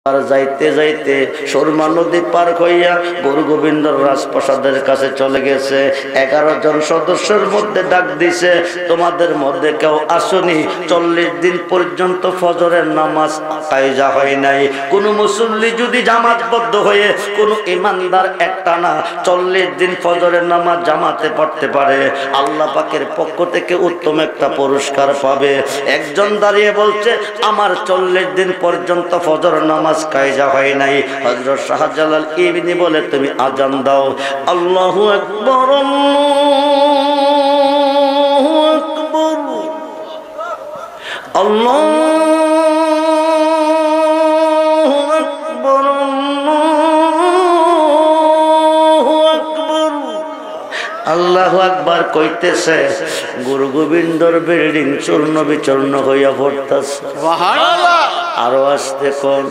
আর যাইতে যাইতে সুরমা নদী পার হইয়া গুরু গোবিন্দর রাজপ্রাসাদের কাছে চলে গেছে। 11 জন সদস্যের মধ্যে ডাক দিছে, তোমাদের মধ্যে কেউ আসুনি 40 দিন পর্যন্ত ফজরের নামাজ কায়জা হয় নাই। কোন মুসল্লি যদি জামাতবদ্ধ হয়ে কোন ইমানদার একটানা 40 দিন ফজরের নামাজ জামাতে পড়তে পারে, আল্লাহ পাকের পক্ষ থেকে উত্তম একটা পুরস্কার পাবে। একজন দাঁড়িয়ে বলছে, আমার 40 দিন পর্যন্ত ফজর নামাজ কায়জা হয় নাই। হযরত শাহজালাল ইবনে বলে, তুমি আজান দাও। আল্লাহু আকবার, আল্লাহু আকবার, আল্লাহু আকবার, আল্লাহু আকবার। আল্লাহু আকবার কইতেছে, গুরু গোবিন্দর বিল্ডিং চূর্ণ বিচূর্ণ হইয়া পড়তেছে। সুবহানাল্লাহ। আরো আসতে কোন,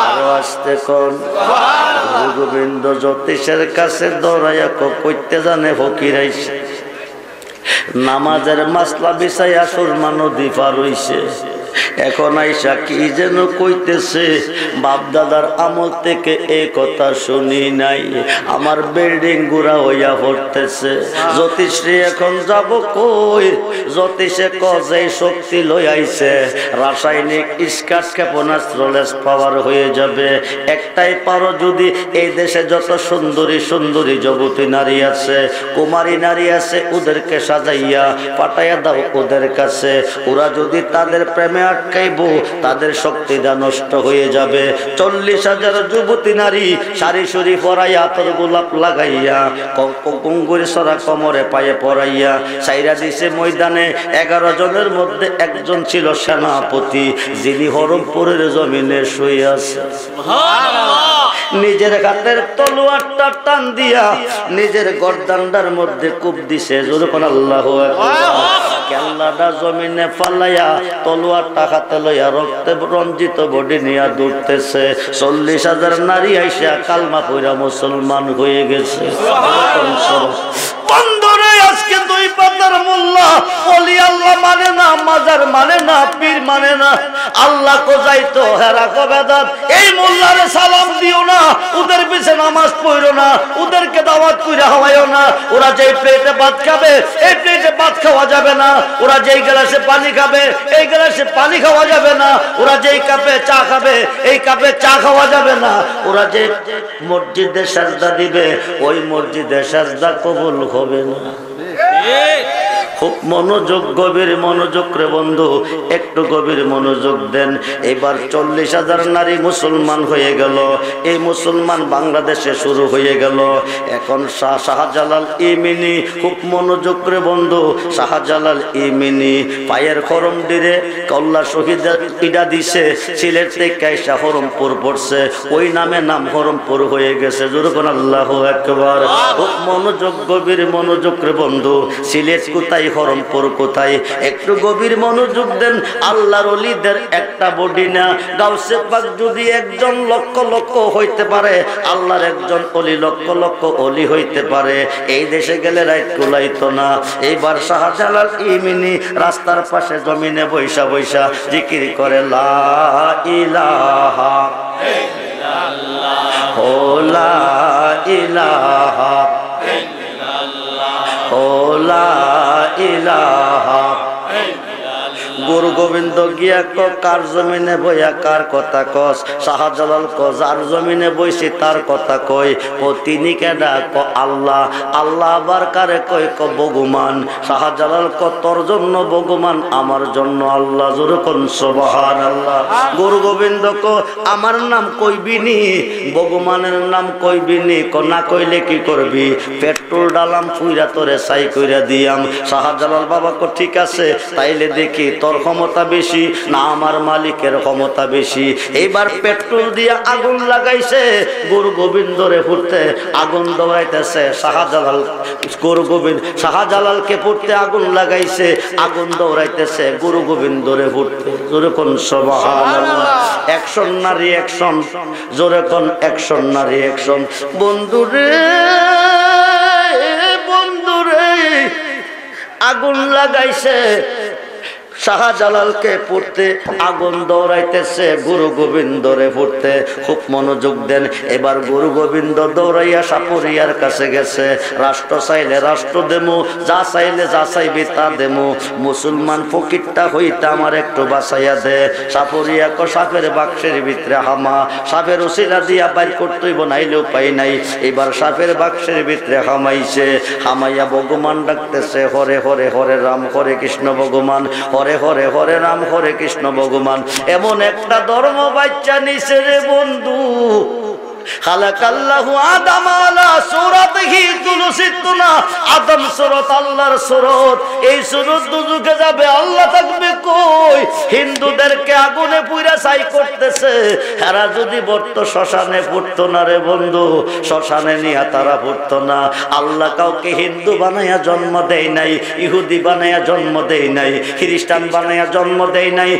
আরো আসতে কোন। গুরু গোবিন্দ জ্যোতিষের কাছে দৌড়াইয়া কইতে জানে ফকির আইছে। নামাজের মাসলা বিছাইয়া সুরমা নদী পার হইছে। এখন আইসা কি যেন কইতেছে, বাপ দাদার আমল থেকে এই কথা শুনি নাই, আমার বিল্ডিং গুড়া হইয়া পড়তেছে। জ্যোতিষী এখন যাব কই? জ্যোতিষে কজে শক্তি লই আইছে, রাসায়নিক ইস্কাট ক্ষেপণাস্ত্র লেস পাওয়ার হয়ে যাবে। একটাই পারো, যদি এই দেশে যত সুন্দরী সুন্দরী যুবতী নারী আছে, কুমারী নারী আছে, ওদেরকে সাজাইয়া পাঠাইয়া দাও ওদের কাছে। ওরা যদি তাদের প্রেমে আটকাইব, তাদের শক্তিটা নষ্ট হয়ে যাবে। 40,000 যুবতী নারী শাড়ি শুড়ি পরাইয়া, আতর গোলাপ লাগাইয়া, কুঙ্গুরি সরা কোমরে পায়ে পরাইয়া সাইরা দিছে ময়দানে। 11 জনের মধ্যে একজন ছিল সেনাপতি, যিনি হরমপুরের জমিনে শুয়ে আছে। নিজের হাতের তলোয়ারটা টান দিয়া নিজের গর্দানটার মধ্যে কূপ দিছে। যখন আল্লাহু আকবার, কেল্লাটা জমিনে ফালাইয়া তলোয়ারটা হাতে লইয়া রক্তে রঞ্জিত বডি নিয়া দৌড়তেছে। 40,000 নারী আইসা কালমা পইরা মুসলমান হয়ে গেছে। বন্ধুরে, আজকে দুই পাতার মোল্লা ওলি আল্লাহ মানে না, মাজার মানে না, পীর মানে না, আল্লাহ কো যাইতো হেরা কো বেদাত। এই মোল্লারে সালাম দিও না, ওদের পিছে নামাজ পড়ো না, ওদেরকে দাওয়াত কইরা খাওয়াইও না। ওরা যেই প্লেটে ভাত খাবে, এই প্লেটে ভাত খাওয়া যাবে না। ওরা যেই গ্লাসে পানি খাবে, এই গ্লাসে পানি খাওয়া যাবে না। ওরা যেই কাপে চা খাবে, এই কাপে চা খাওয়া যাবে না। ওরা যে মসজিদে সাজদা দিবে, ওই মসজিদে সাজদা কবুল হবে না। খুব মনোযোগ, গভীর মনোযোগ রে বন্ধু, একটু গভীর মনোযোগ দেন। এবার 40,000 নারী মুসলমান হয়ে গেল। এই মুসলমান বাংলাদেশে শুরু হয়ে গেল। এখন শাহজালাল ইমিনি, খুব মনোযোগ রে বন্ধু, শাহজালাল ইমিনি পায়ের খরম দিরে কল্লা শহীদ ইডা দিছে। সিলেট থেকে আইসা হরমপুর পড়ছে, ওই নামে নাম হরমপুর হয়ে গেছে। যখন আল্লাহু আকবার। খুব মনোযোগ, গভীর মনোযোগ রে বন্ধু। সিলেট কোথায়, হরমপুর কোথায়, একটু গভীর মনোযোগ দেন। আল্লাহর ওলিদের একটা বডি না। গাউসে পাক যদি একজন লক্ষ লক্ষ হইতে পারে, আল্লাহর একজন ওলি লক্ষ লক্ষ ওলি হইতে পারে। এই দেশে গেলে রাইত কুলাইতো না। এইবার শাহজালাল ইমিনি রাস্তার পাশে জমিনে বৈশা বৈশা জিকির করে, লা ইলাহা ইল্লাল্লাহ, ও লা ইলাহা ইল্লাল্লাহ, ও লা ইলাহা। গুরু গোবিন্দ গিয়া কার জমিনে বইয়া কার কথা কস? শাহজালাল ক যার জমিনে বইছি তার কথা কই। ও তিনি কেডা? ক আল্লাহ। আল্লাহ আবার কারে কই? ক ভগবান। শাহজালাল ক তোর জন্য ভগবান, আমার জন্য আল্লাহ। জোরে কোন সুবহানাল্লাহ। গুরু গোবিন্দ ক আমার নাম কইবিনি, ভগবানের নাম কইবিনি। ক না কইলে কি করবি? পেট্রোল ডালাম, পুইরা তোরে ছাই কইরা দিয়াম। শাহজালাল বাবা ক ঠিক আছে, তাইলে দেখি তোর ক্ষমতা বেশি না আমার মালিকের ক্ষমতা বেশি। এইবার পেট্রোল দিয়া আগুন লাগাইছে, গুরু গোবিন্দরে ফুটতে আগুন দৌড়াইতেছে। শাহজালাল গুরু গোবিন্দ শাহজালালকে ফুটতে আগুন লাগাইছে, আগুন দৌড়াইতেছে গুরু গোবিন্দরে ফুটতে। জোরে কোন সুবহানাল্লাহ। অ্যাকশন না রিঅ্যাকশন? জোরে কোন অ্যাকশন না রিঅ্যাকশন? বন্ধুরে, বন্ধুরে, আগুন লাগাইছে, শাহজালালকে পড়তে আগুন দৌড়াইতেছে, গুরু গোবিন্দরে পড়তে খুব মনোযোগ দেন। এবার গুরু গোবিন্দ দৌড়াইয়া সাপুরিয়ার কাছে গেছে। রাষ্ট্র চাইলে রাষ্ট্র দেমু, যা চাইলে যা চাইবি তা দেমু, মুসলমান ফকিরটা হইতে আমার একটু বাঁচাইয়া দে। সাপুরিয়া কো সাপের বাক্সের ভিতরে হামা, সাপের উসিলা দিয়া বাইর করতেইব, নাইলে উপায় নাই। এবার সাপের বাক্সের ভিতরে হামাইছে, হামাইয়া ভগবান ডাকতেছে, হরে হরে হরে রাম হরে কৃষ্ণ ভগবান, হরে হরে হরে রাম হরে কৃষ্ণ ভগবান। এমন একটা ধর্ম বাচ্চা নিছে রে বন্ধু, খালাকাল্লাহু আদম আলা সূরাতিহি তুলসিতুনা, আদম সূরত আল্লাহর সূরত। এই সূরত দুজকে যাবে, আল্লাহ থাকবে কই? হিন্দুদেরকে আগুনে পুইরা ছাই করতেছে। এরা যদি বর্ত শ্মশানে পড়তো না রে বন্ধু, শ্মশানে নিয়ে তারা পড়তো না। আল্লাহ কাউকে হিন্দু বানাইয়া জন্ম দেয় নাই, ইহুদি বানাইয়া জন্ম দেয় নাই, খ্রিস্টান বানাইয়া জন্ম দেয় নাই,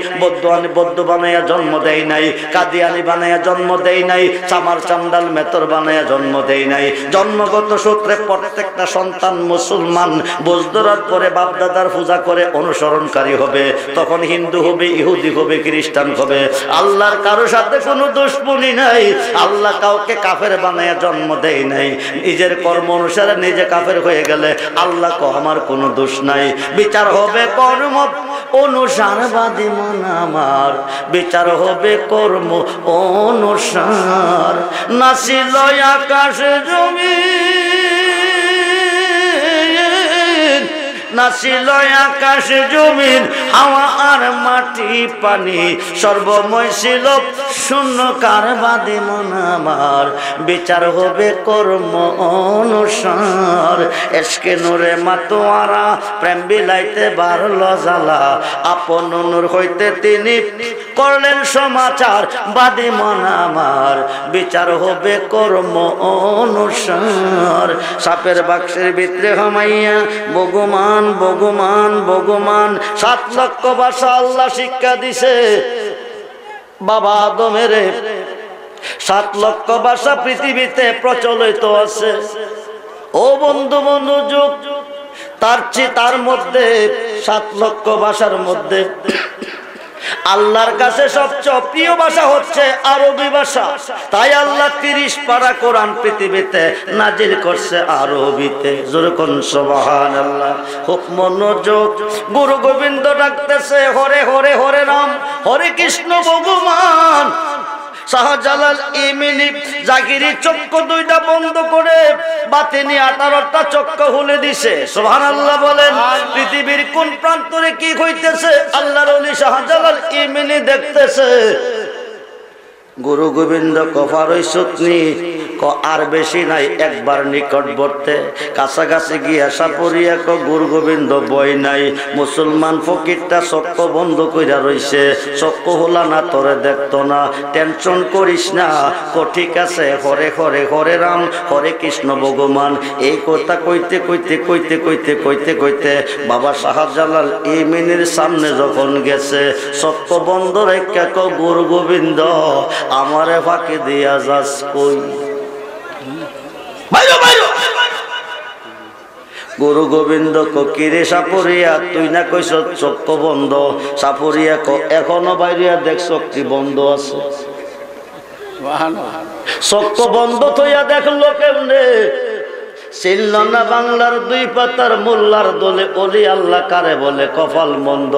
বৌদ্ধ বানাইয়া জন্ম দেয় নাই, কাদিয়ানি বানাইয়া জন্ম দেয় নাই, চামার চান্দাল মেতর বানাইয়া জন্ম দেয় নাই। জন্মগত সূত্রে প্রত্যেকটা সন্তান মুসলমান বজদরাত করে বাপদাদার পূজা করে অনুসরণকারী হবে, তখন হিন্দু হবে, ইহুদি হবে, খ্রিস্টান হবে। আল্লাহর কারো সাথে কোনো দুশমনি নাই। আল্লাহ কাউকে কাফের বানাইয়া জন্ম দেয় নাই। নিজের কর্ম অনুসারে নিজে কাফের হয়ে গেলে আল্লাহ কো আমার কোনো দোষ নাই। বিচার হবে কর্ম অনুসার, বাদী মন আমার, বিচার হবে কর্ম অনুসার। নাছিল আকাশ জমিন, নাছিল আকাশ জমিন, হাওয়া আর মাটি পানি, সর্বময় ছিল শূন্যকার, বাদী মন আমার, বিচার হবে কর্ম অনুসার। এসকে নূরে মাতোয়ারা প্রেম বিলাইতে বারল জ্বালা, আপন নূর হইতে তিনি করলেন সমাচার, বাদী মন আমার, বিচার হবে কর্ম অনুসার। সাপের বাক্সের ভিতরে হামাইয়া ভগবান ভগবান ভগবান, 7 লক্ষ ভাষা আল্লাহ শিক্ষা দিছে বাবা আদমের। 7 লক্ষ ভাষা পৃথিবীতে প্রচলিত আছে। ও বন্ধু মনোযোগ, তার মধ্যে 7 লক্ষ ভাষার মধ্যে আল্লাহর কাছে সবচেয়ে প্রিয় ভাষা হচ্ছে আরবি ভাষা। তাই আল্লাহ 30 পারা কোরআন পৃথিবীতে নাজিল করছে আরবিতে। জোরে কোন সুবহানাল্লাহ। খুব মনোযোগ, গুরু গোবিন্দ ডাকতেছে, হরে হরে হরে রাম হরে কৃষ্ণ ভগবান। শাহজালাল ইমিনি জাগিরি চক্ষু 2টা বন্ধ করে বাতিনি 18টা চক্ষু খুলে দিছে। সুবহানাল্লাহ বলেন। পৃথিবীর কোন প্রান্তরে কি হইতেছে আল্লাহর ওলি শাহজালাল ইমিনি দেখতেছে। গুরু গোবিন্দ কফারই সুতনি আর বেশি নাই, একবার নিকটবর্তে কাছাকাছি গিয়া সাপুরিয়া ক গুরু গোবিন্দ বই নাই। মুসলমান ফকিরটা চক্ষু বন্ধ কইরা রইছে, চক্ষু হলা না, তোরে দেখতো না, টেনশন করিস না, ঠিক আছে, হরে হরে হরে রাম হরে কৃষ্ণ ভগবান। এই কথা কইতে কইতে কইতে কইতে কইতে কইতে বাবা শাহজালাল ইমিনের সামনে যখন গেছে, চক্ষু বন্ধ রেখে ক গুরু গোবিন্দ আমারে ফাঁকি দিয়া যাস কই? গুরু গোবিন্দ কিরে সাপুরিয়া, তুই না কইস চক্ষু বন্ধ? সাপুরিয়া এখনো বাইরিয়া দেখ চক্ষু বন্ধ আছে। চক্ষু বন্ধ থইয়া দেখলো কেমনে? চিনল না বাংলার 2 পাতার মোল্লার দলে ওলি আল্লাহ কারে বলে কপাল মন্দ।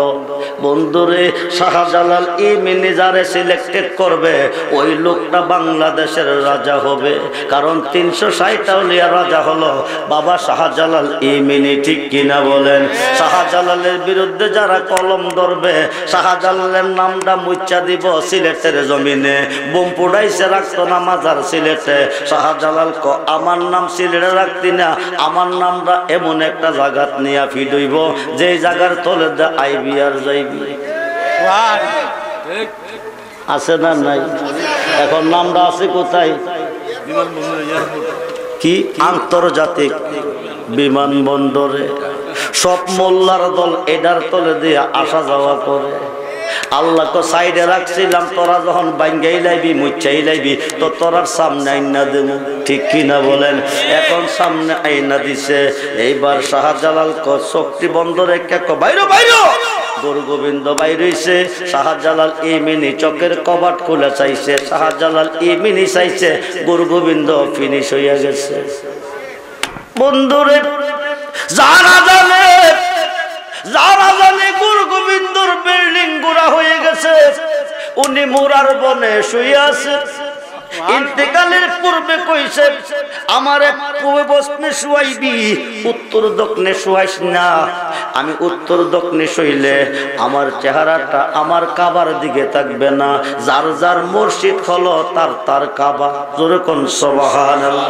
বন্ধুরে, শাহজালাল ইমিনি যারে সিলেক্টেড করবে ওই লোকটা বাংলাদেশের রাজা হবে। কারণ 360টা ওলিয়া রাজা হলো বাবা শাহজালাল ইমিনি, ঠিক কিনা বলেন? শাহজালালের বিরুদ্ধে যারা কলম ধরবে, শাহজালালের নামটা মুচ্ছা দিব সিলেটের জমিনে। বোম পোড়াইছে রাখতো না মাজার সিলেটে। শাহজালাল আমার নাম সিলেটে রাখতে না, আমার নামটা এমন একটা জায়গাত নিয়ে ফিড হইব যে জায়গার তলে আইবি আর যাইবি। আছে না নাই? এখন নামটা আছে কোথায়? কি আন্তর্জাতিক বিমানবন্দরে। সব মোল্লার দল এটার তলে দিয়ে আসা যাওয়া করে। আল্লাহ তো সাইডে রাখছিলাম, তোরা যখন বাঙ্গাই লাইবি মুচ্ছাই লাইবি তো তোরার সামনে আইনা দেব, ঠিক কিনা বলেন? এখন সামনে আইনা দিছে। এইবার শাহজালাল শক্তি বন্ধ রেখে বাইরো বাইরো গুরু গোবিন্দ বাইর হইছে, শাহজালাল ইমিনি চকের কবাট খুলে চাইছে, শাহজালাল ইমিনি চাইছে, গুরু গোবিন্দ ফিনিশ হইয়া গেছে। বন্ধুরে যারা জানে গুরু গোবিন্দর বিল্ডিং গুড়া হয়ে গেছে, উনি মুরার বনে শুয়ে আছে। ইন্তেকালের পূর্বে কইছে আমারে পূর্ব পশ্চিমে শুয়াইবি, উত্তর দক্ষিণে শুয়াইস না। আমি উত্তর দক্ষিণে শুইলে আমার চেহারাটা আমার কাবার দিকে থাকবে না। যার যার মুর্শিদ হলো তার তার কাবা। জোরে কোন সুবহানাল্লাহ।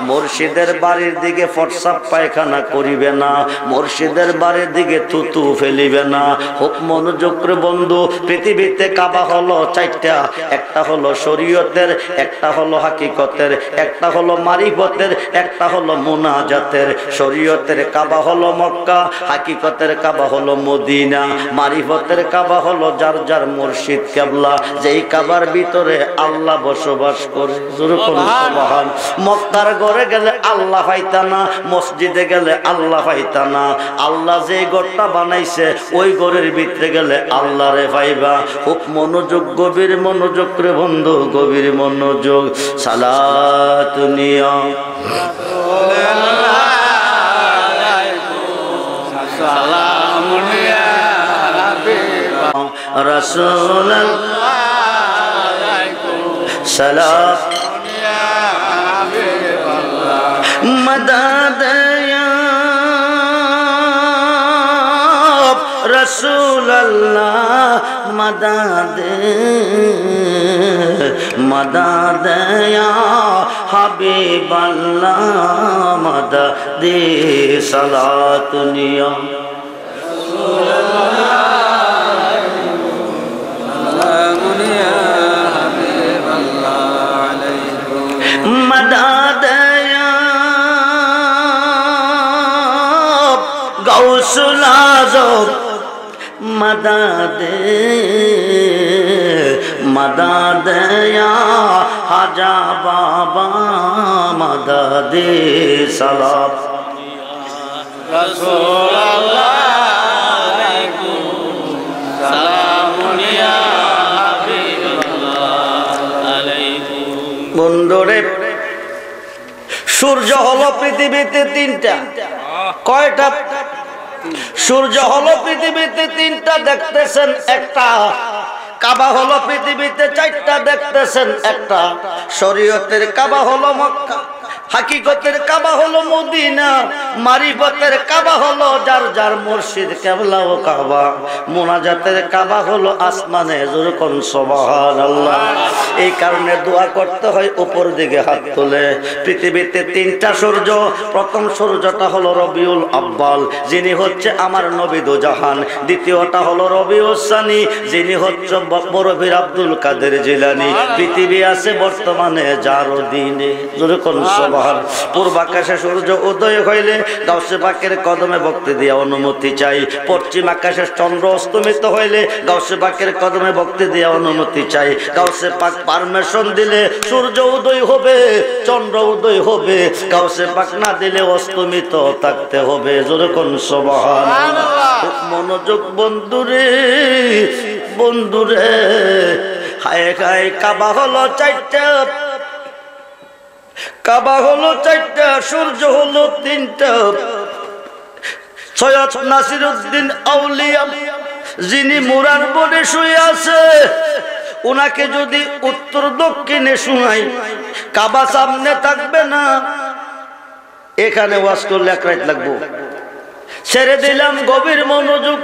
মুর্শিদের বাড়ির দিকে ফটসাপ পায়খানা করিবে না, মুর্শিদের বাড়ির দিকে থুতু ফেলিবে না। খুব মনোযোগ করে বন্ধু, পৃথিবীতে কাবা হলো চারটা, একটা হলো শরীয়তের, একটা হলো হাকিকতের, একটা হলো মারিফতের, একটা হলো মুনাজাতের। শরীয়তের কাবা হলো মক্কা, হাকিকতের কাবা হলো মদিনা, মারিফতের কাবা হলো যার যার মুর্শিদ কেবলা, যেই কাবার ভিতরে আল্লাহ বসবাস করে। সুবহান। মক্কার ঘরে গেলে আল্লাহ পাইতা না, মসজিদে গেলে আল্লাহ পাইতা না। আল্লাহ যে ঘরটা বানাইছে ওই ঘরের ভিতরে গেলে আল্লাহরে পাইবা। খুব মনোযোগ, গভীর মনোযোগ রে বন্ধু, গভীর মনোযোগ। সালাত নিয়া রাসূল সালাম মদদ ইয়া রাসূল আল্লাহ মদদ মদদ ইয়া হাবিব আল্লাহ মদদ সালাত নিয়া রাসূল আল্লাহ मदद या गौसुल आज़म मदद मदद या हाजा बाबा मदद सलाम रसूल अल्लाह বন্ধুরে সূর্য হলো পৃথিবীতে তিনটা। কয়টা? সূর্য হলো পৃথিবীতে তিনটা, দেখতেছেন একটা। কাবা হলো পৃথিবীতে চারটা, দেখতেছেন একটা। শরীয়তের কাবা হলো মক্কা, হাকিকতের কাবা হলো মদিনা, মারিফতের কাবা হলো যার যার মুর্শিদ কেবলা ও কাবা, মুনাজাতের কাবা হলো আসমানে। জোরে কোন সুবহানাল্লাহ। এই কারণে দোয়া করতে হয় উপর দিকে হাত তুলে। পৃথিবীতে তিনটা সূর্য। প্রথম সূর্যটা হলো রবিউল আব্বাল, যিনি হচ্ছে আমার নবী দো জাহান। দ্বিতীয়টা হলো রবিউল সানি, যিনি হচ্ছে বরফির আব্দুল কাদের জিলানী। পৃথিবী আছে বর্তমানে 11 দিনে। জোরে কোন সুবহান। পূর্ব আকাশে সূর্য উদয় হইলে গাউসে পাকের কদমে ভক্তি দিয়ে অনুমতি চাই। পশ্চিম আকাশে চন্দ্র অস্তমিত হইলে গাউসে পাকের কদমে ভক্তি দিয়ে অনুমতি চাই। গাউসে পাক পারমিশন দিলে সূর্য উদয় হবে, চন্দ্র উদয় হবে। গাউসে পাক না দিলে অস্তমিত থাকতে হবে। জোরে কোন সুবহানাল্লাহ। মনোযোগ বন্ধুরে, বন্ধুরে। হায় হায়, কাবা হলো চারটা, কাবা হলো চারটা, সূর্য হলো তিনটা। সৈয়দ নাসিরউদ্দিন আউলিয়া যিনি মুরার বনে শুয়ে আছে, উনাকে যদি উত্তর দক্ষিণে শুনাই, কাবা সামনে থাকবে না। এখানে ওয়াজ করলে এক রাত লাগবো। ছেড়ে দিলাম, গভীর মনোযোগ।